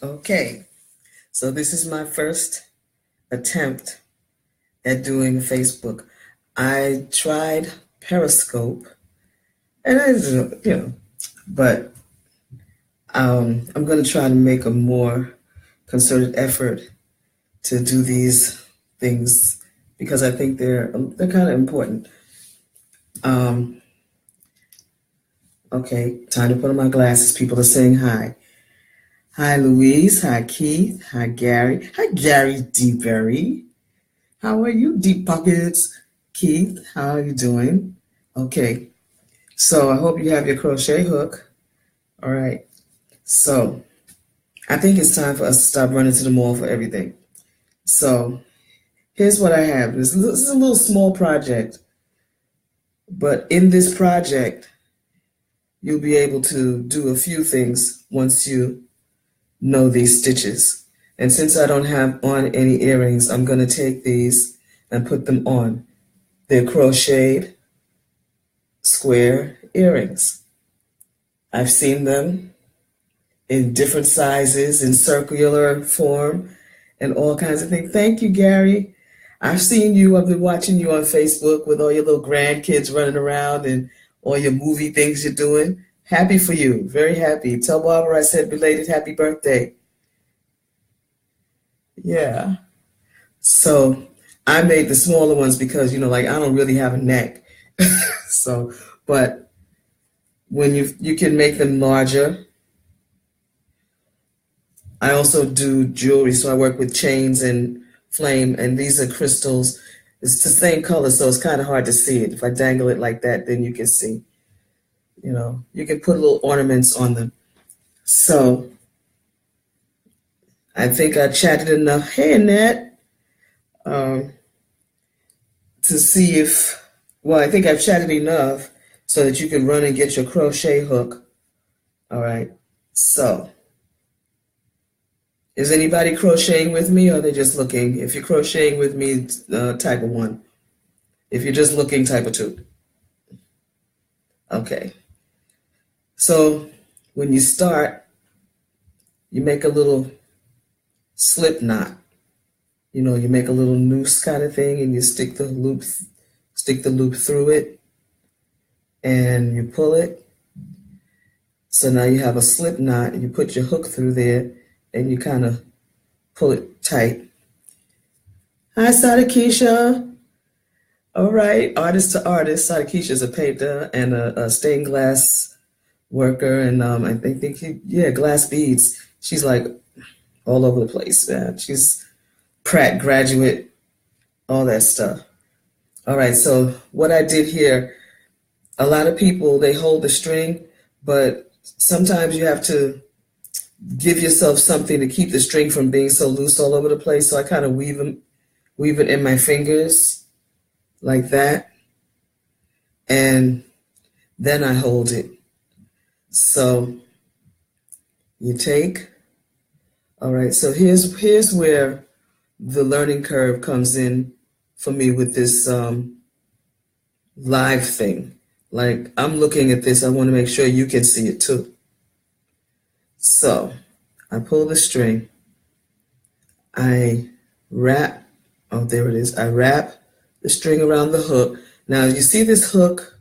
Okay, so this is my first attempt at doing Facebook. I tried Periscope, and but I'm going to try to make a more concerted effort to do these things because I think they're kind of important. Um, okay, time to put on my glasses. People are saying hi. Hi, Louise. Hi, Keith. Hi, Gary. Hi, Gary DeBerry. How are you, Deep Pockets? Keith, how are you doing? Okay, so I hope you have your crochet hook. All right, so I think it's time for us to stop running to the mall for everything. So here's what I have. This is a little small project, but in this project, you'll be able to do a few things once you know these stitches. And since I don't have on any earrings, I'm going to take these and put them on. They're crocheted square earrings. I've seen them in different sizes, in circular form, and all kinds of things. Thank you, Gary. I've seen you. I've been watching you on Facebook with all your little grandkids running around and all your movie things you're doing. Happy for you. Very happy. Tell Barbara I said belated happy birthday. Yeah. So I made the smaller ones because, like I don't really have a neck. So, but when you can make them larger. I also do jewelry, so I work with chains and flame, and these are crystals. It's the same color, so it's kind of hard to see it. If I dangle it like that, then you can see. You can put little ornaments on them. So I think I chatted enough. Hey, Annette, um, to see if, well, I think I've chatted enough so that you can run and get your crochet hook. All right. So is anybody crocheting with me, or are they just looking? If you're crocheting with me, type of 1. If you're just looking, type of 2. Okay. So when you start, you make a little slip knot. You make a little noose kind of thing, and you stick the loop through it, and you pull it. So now you have a slip knot, and you put your hook through there, and you kind of pull it tight. Hi, Sadakisha. All right, artist to artist. Sadakisha is a painter and a stained glass worker, and I think glass beads. She's like all over the place, man. She's Pratt graduate, all that stuff. All right, so what I did here, a lot of people, they hold the string, but sometimes you have to give yourself something to keep the string from being so loose all over the place. So I kind of weave it in my fingers like that, and then I hold it. So you take, all right, so here's where the learning curve comes in for me with this live thing. Like I'm looking at this, I want to make sure you can see it too. So I pull the string, I wrap, oh, there it is. I wrap the string around the hook. Now you see this hook,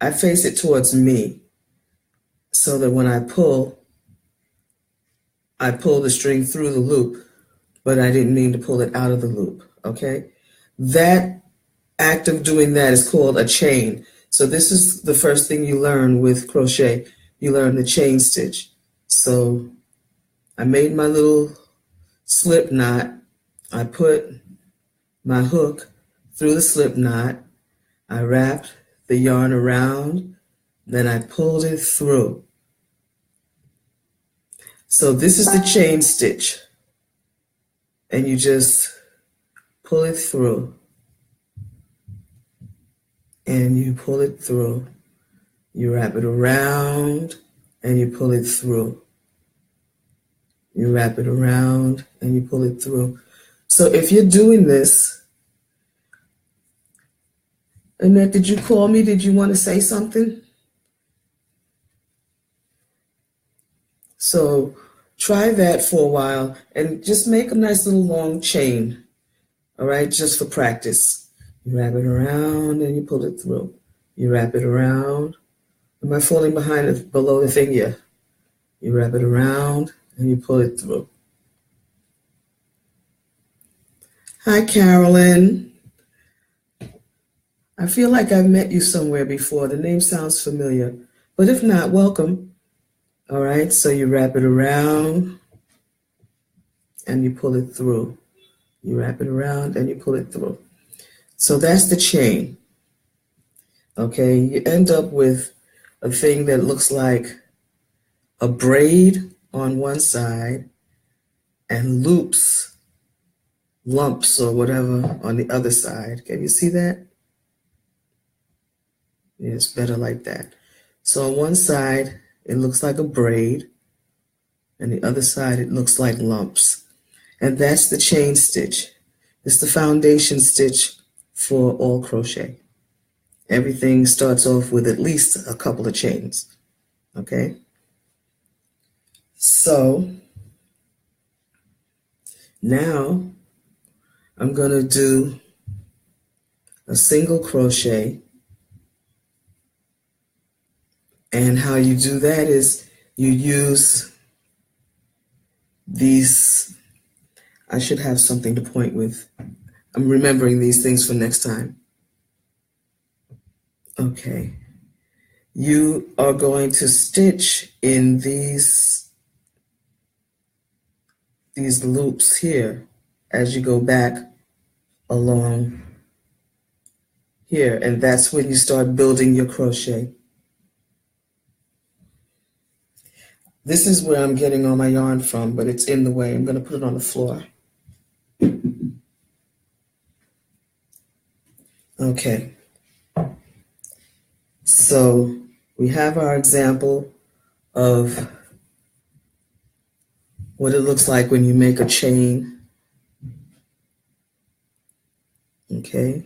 I face it towards me so that when I pull the string through the loop, but I didn't mean to pull it out of the loop, okay? That act of doing that is called a chain. So this is the first thing you learn with crochet. You learn the chain stitch. So I made my little slip knot. I put my hook through the slip knot. I wrapped the yarn around, then I pulled it through. So this is the chain stitch. And you just pull it through. And you pull it through. You wrap it around and you pull it through. You wrap it around and you pull it through. So if you're doing this, Annette, did you call me? Did you want to say something? So Try that for a while and just make a nice little long chain, all right, just for practice. You wrap it around and you pull it through. You wrap it around. Am I falling behind it, below the thing? Yeah. You wrap it around and you pull it through. Hi, Carolyn. I feel like I've met you somewhere before. The name sounds familiar, but if not, welcome. All right, so you wrap it around and you pull it through. You wrap it around and you pull it through. So that's the chain. Okay, you end up with a thing that looks like a braid on one side and loops, lumps or whatever on the other side. Can you see that? Yeah, it's better like that. So on one side, it looks like a braid, and the other side, it looks like lumps. And that's the chain stitch. It's the foundation stitch for all crochet. Everything starts off with at least a couple of chains, okay? So now I'm gonna do a single crochet, and how you do that is you use these. I should have something to point with. I'm remembering these things for next time. Okay. You are going to stitch in these loops here as you go back along here, and that's when you start building your crochet. This is where I'm getting all my yarn from, but it's in the way. I'm going to put it on the floor. Okay. So we have our example of what it looks like when you make a chain. Okay.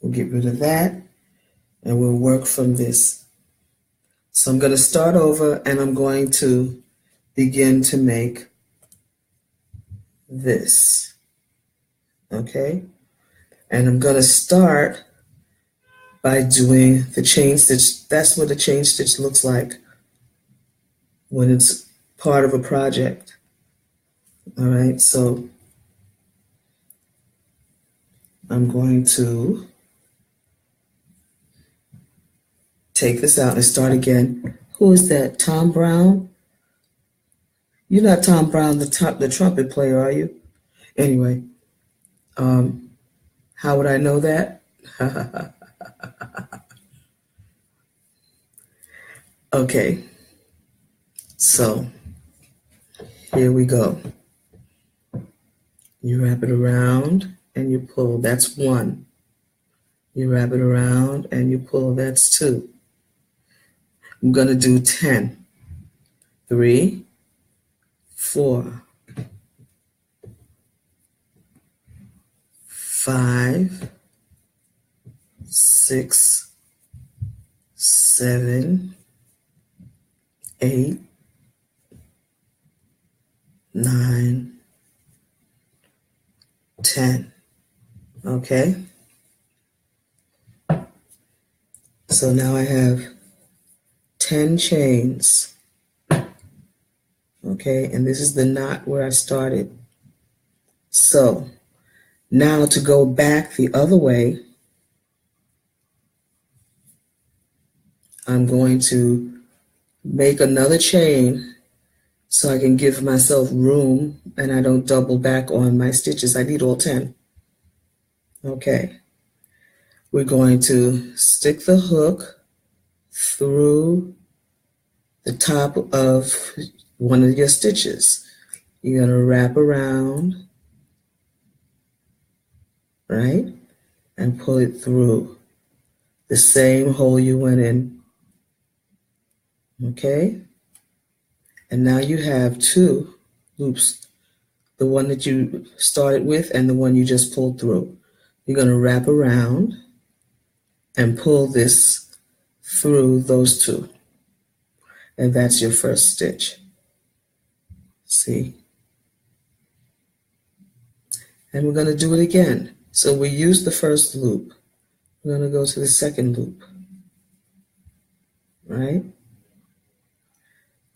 We'll get rid of that and we'll work from this. So I'm going to start over and I'm going to begin to make this. Okay. And I'm going to start by doing the chain stitch. That's what a chain stitch looks like when it's part of a project. All right, so I'm going to take this out and start again. Who is that? Tom Brown? You're not Tom Brown, the trumpet player, are you? Anyway, how would I know that? Okay, so here we go. You wrap it around and you pull. That's one. You wrap it around and you pull. That's two. I'm going to do 10. 3, 4, 5, 6, 7, 8, 9, 10. Okay. So now I have 10 chains. Okay, and this is the knot where I started. So now to go back the other way, I'm going to make another chain so I can give myself room and I don't double back on my stitches. I need all 10. Okay. We're going to stick the hook through the top of one of your stitches. You're going to wrap around, right? And pull it through the same hole you went in. Okay? And now you have 2 loops, the one that you started with and the one you just pulled through. You're going to wrap around and pull this through those 2. and that's your first stitch. See? And we're going to do it again. So we use the first loop. We're going to go to the second loop, right?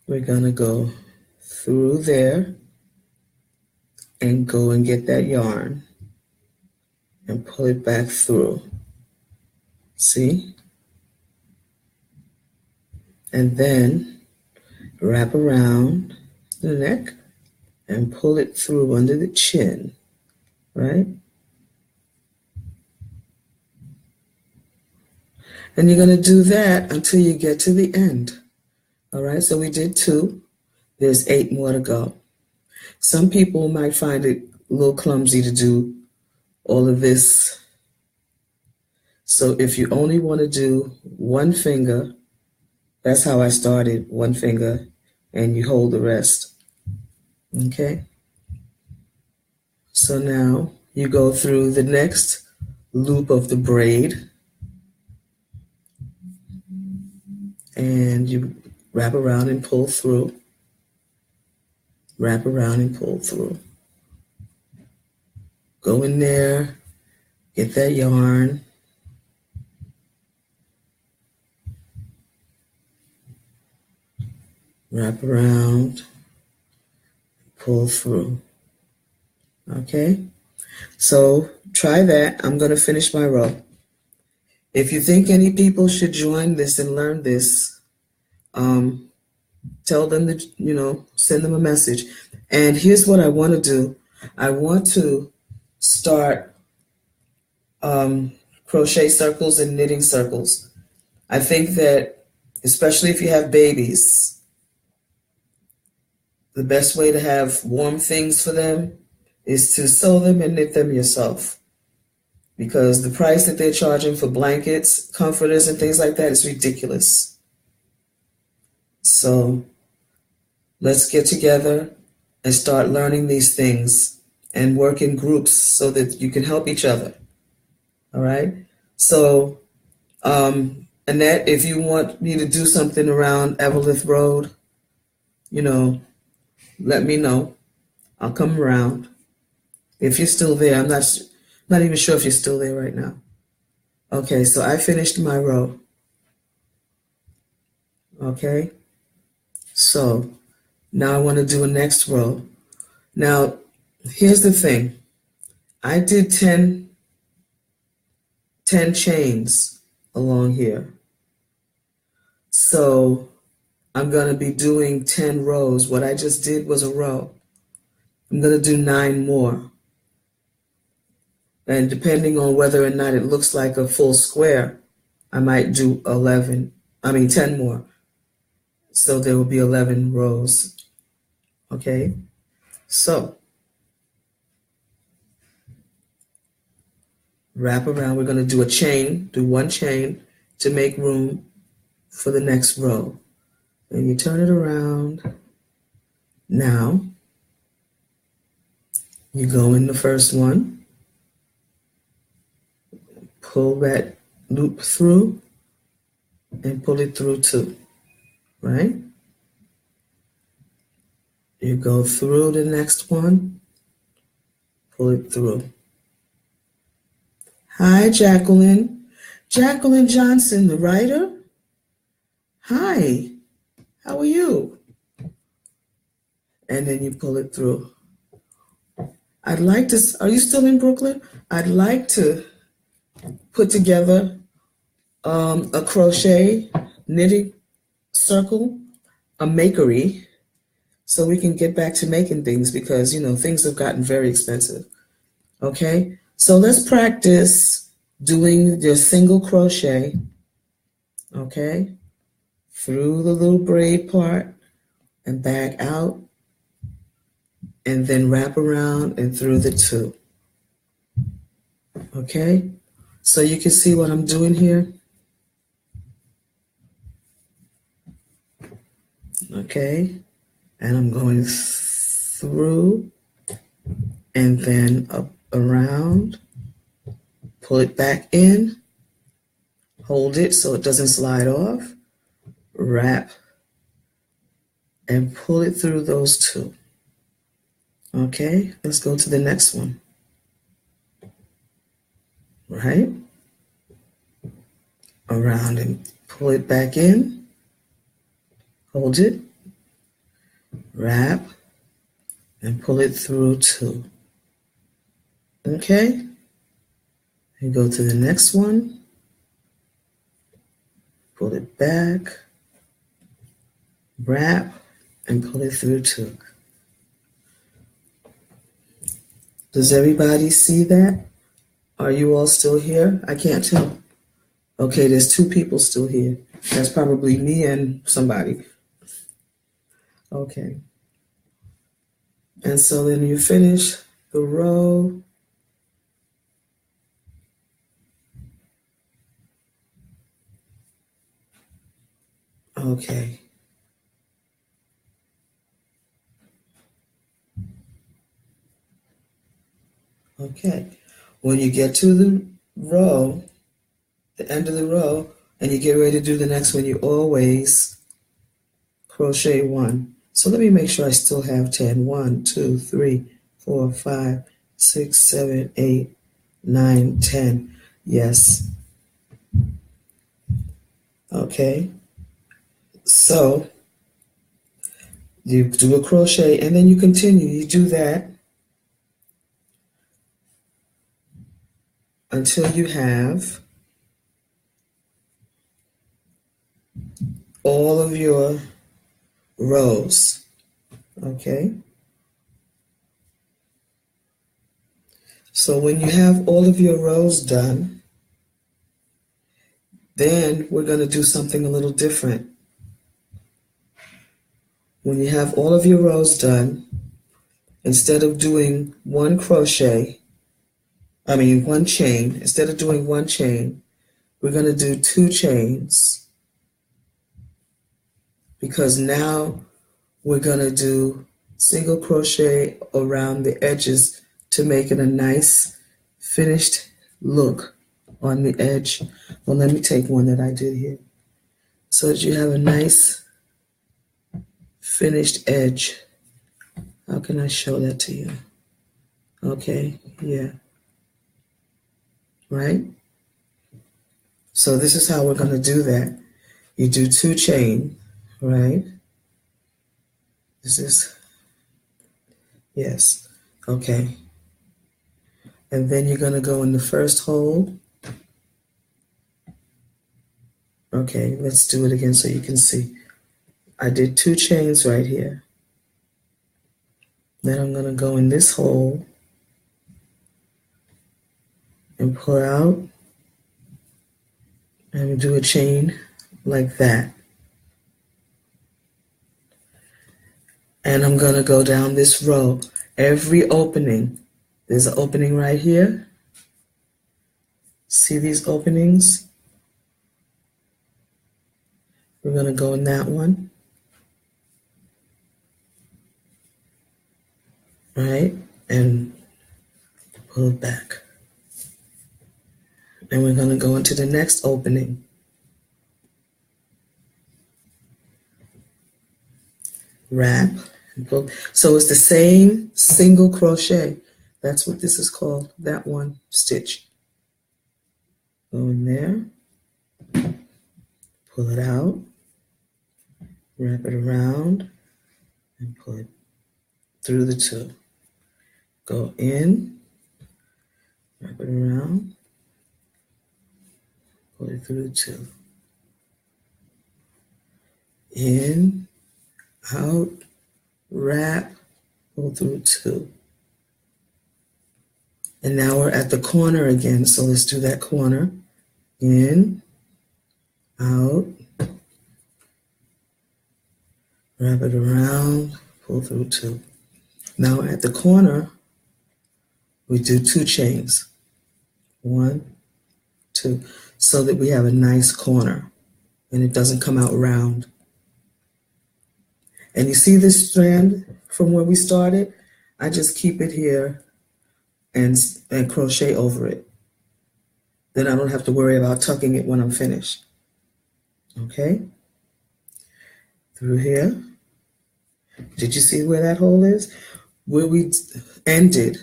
We're going to go through there and go and get that yarn and pull it back through. See? And then wrap around the neck and pull it through under the chin, right? And you're going to do that until you get to the end. All right, so we did 2. There's 8 more to go. Some people might find it a little clumsy to do all of this. So if you only want to do one finger, that's how I started, one finger, and you hold the rest. Okay? So now you go through the next loop of the braid, and you wrap around and pull through. Wrap around and pull through. Go in there, get that yarn. Wrap around, pull through. Okay? So try that. I'm going to finish my row. If you think any people should join this and learn this, tell them that, send them a message. And here's what I want to do. I want to start crochet circles and knitting circles. I think that, especially if you have babies, the best way to have warm things for them is to sew them and knit them yourself. Because the price that they're charging for blankets, comforters, and things like that is ridiculous. So let's get together and start learning these things and work in groups so that you can help each other. All right? So, Annette, if you want me to do something around Evelyn Road, let me know. I'll come around. If you're still there, I'm not even sure if you're still there right now. Okay, so I finished my row. Okay? So now I want to do a next row. Now, here's the thing. I did 10 chains along here. So I'm going to be doing 10 rows. What I just did was a row. I'm going to do 9 more. And depending on whether or not it looks like a full square, I might do 10 more. So there will be 11 rows. Okay? So wrap around. We're going to do a chain, do 1 chain to make room for the next row. And you turn it around. Now, you go in the first one. Pull that loop through and pull it through too, right? You go through the next one, pull it through. Hi, Jacqueline. Jacqueline Johnson, the writer. Hi, how are you? And then you pull it through. Are you still in Brooklyn? I'd like to put together a crochet knitting circle, a makery, so we can get back to making things because, things have gotten very expensive. Okay, so let's practice doing your single crochet, okay, through the little braid part and back out, and then wrap around and through the 2. Okay, so you can see what I'm doing here. Okay, and I'm going through and then up around, pull it back in, hold it so it doesn't slide off, wrap and pull it through those two. Okay, let's go to the next one. Right? Around and pull it back in. Hold it. Wrap and pull it through two. Okay? And go to the next one. Pull it back. Wrap and pull it through two. Does everybody see that? Are you all still here? I can't tell. Okay, there's two people still here. That's probably me and somebody. Okay. And so then you finish the row. Okay. Okay. When you get to the row, the end of the row, and you get ready to do the next one, you always crochet one. So let me make sure I still have 10. 1, 2, 3, 4, 5, 6, 7, 8, 9, 10. Yes. Okay. So you do a crochet and then you continue. You do that until you have all of your rows. Okay. So when you have all of your rows done, then we're going to do something a little different. When you have all of your rows done, instead of doing one chain, instead of doing one chain, we're going to do 2 chains, because now we're going to do single crochet around the edges to make it a nice finished look on the edge. Well, let me take one that I did here so that you have a nice finished edge. How can I show that to you? Okay, yeah. Right? So this is how we're going to do that. You do 2 chain, right? Is this? Yes. Okay. And then you're going to go in the first hole. Okay, let's do it again so you can see. I did 2 chains right here. Then I'm going to go in this hole and pull out and do a chain like that. And I'm going to go down this row. Every opening, there's an opening right here. See these openings? We're going to go in that one. Right? And pull it back. And we're going to go into the next opening. Wrap and pull. So it's the same single crochet. That's what this is called, that one stitch. Go in there, pull it out, wrap it around, and pull it through the 2. Go in, wrap it around, pull it through the 2. In, out, wrap, pull through 2. And now we're at the corner again, so let's do that corner. In, out, wrap it around, pull through 2. Now at the corner, we do 2 chains. 1, 2, so that we have a nice corner and it doesn't come out round. And you see this strand from where we started? I just keep it here and crochet over it. Then I don't have to worry about tucking it when I'm finished. Okay? Through here. Did you see where that hole is? Where we ended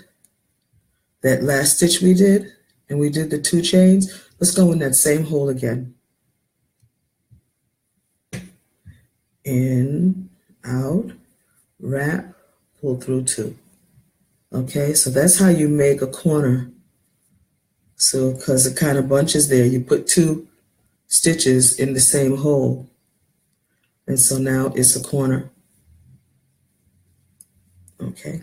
that last stitch we did, and we did the 2 chains. Let's go in that same hole again. In, out, wrap, pull through 2. Okay, so that's how you make a corner. So, because it kind of bunches there, you put 2 stitches in the same hole. And so now it's a corner. Okay,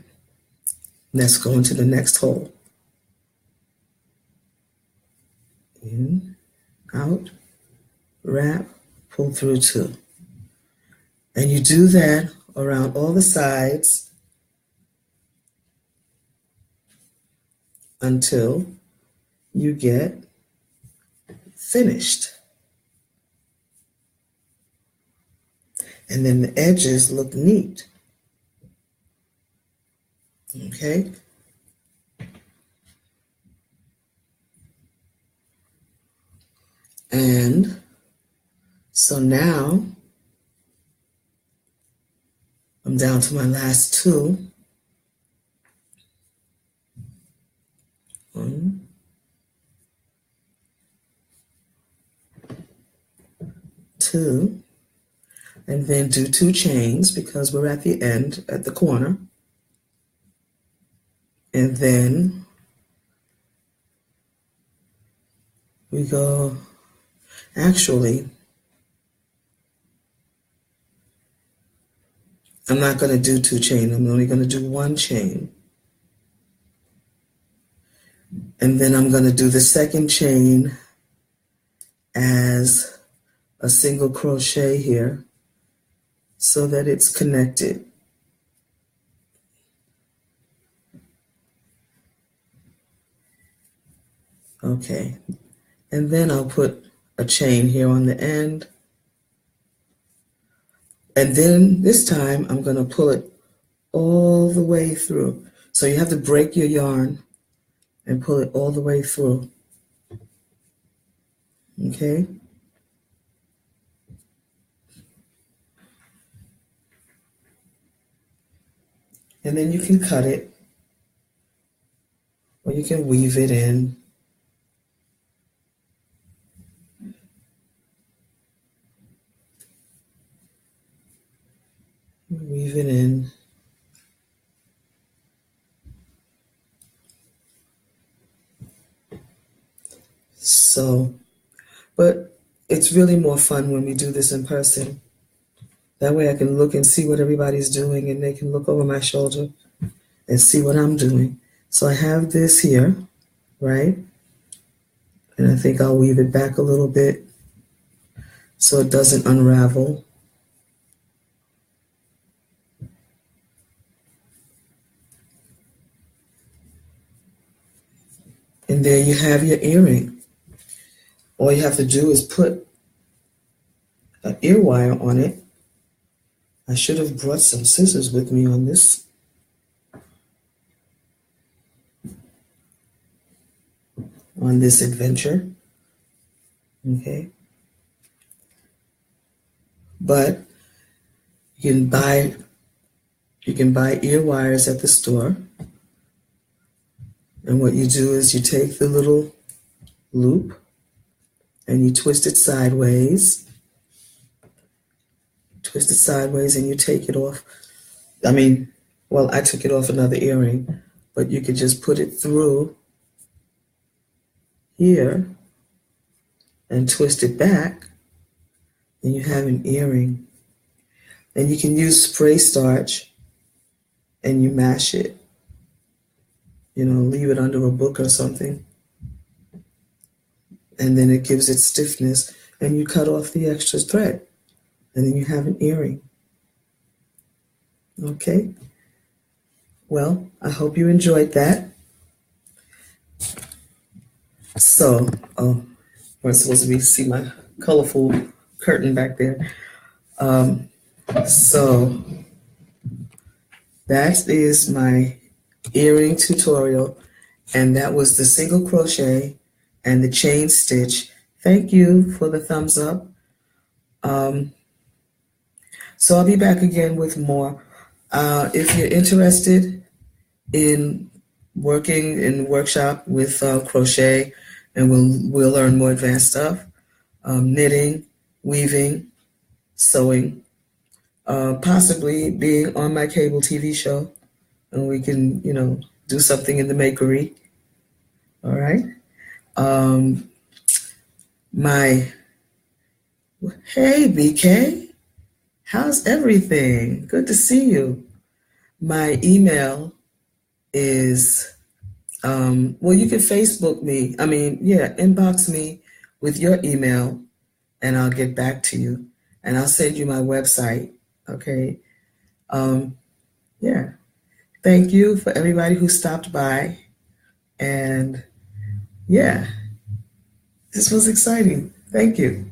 let's go into the next hole. In, out, wrap, pull through 2. And you do that around all the sides until you get finished. And then the edges look neat. Okay? And so now I'm down to my last 2. 1, 2, and then do 2 chains because we're at the end, at the corner. And then we go, actually, I'm not going to do 2 chains. I'm only going to do 1 chain. And then I'm going to do the second chain as a single crochet here so that it's connected. Okay, and then I'll put a chain here on the end. And then this time I'm going to pull it all the way through. So you have to break your yarn and pull it all the way through. Okay? And then you can cut it, or you can weave it in. Weave it in. So, but it's really more fun when we do this in person. That way I can look and see what everybody's doing, and they can look over my shoulder and see what I'm doing. So I have this here, right? And I think I'll weave it back a little bit so it doesn't unravel. And there you have your earring. All you have to do is put an ear wire on it. I should have brought some scissors with me on this. On this adventure. Okay. But you can buy ear wires at the store. And what you do is you take the little loop and you twist it sideways. Twist it sideways and you take it off. I took it off another earring, but you could just put it through here and twist it back, and you have an earring. And you can use spray starch and you mash it. Leave it under a book or something. And then it gives it stiffness, and you cut off the extra thread. And then you have an earring. Okay? Well, I hope you enjoyed that. So, we're supposed to see my colorful curtain back there. So, that is my earring tutorial, and that was the single crochet and the chain stitch. Thank you for the thumbs up. So I'll be back again with more. If you're interested in working in workshop with crochet, and we'll learn more advanced stuff, knitting, weaving, sewing, possibly being on my cable TV show, and we can, do something in the makery. All right. Um, my Hey BK, how's everything? Good to see you. My email is well, you can Facebook me. Inbox me with your email, and I'll get back to you, and I'll send you my website. Okay. Um, yeah. Thank you for everybody who stopped by, and yeah, this was exciting. Thank you.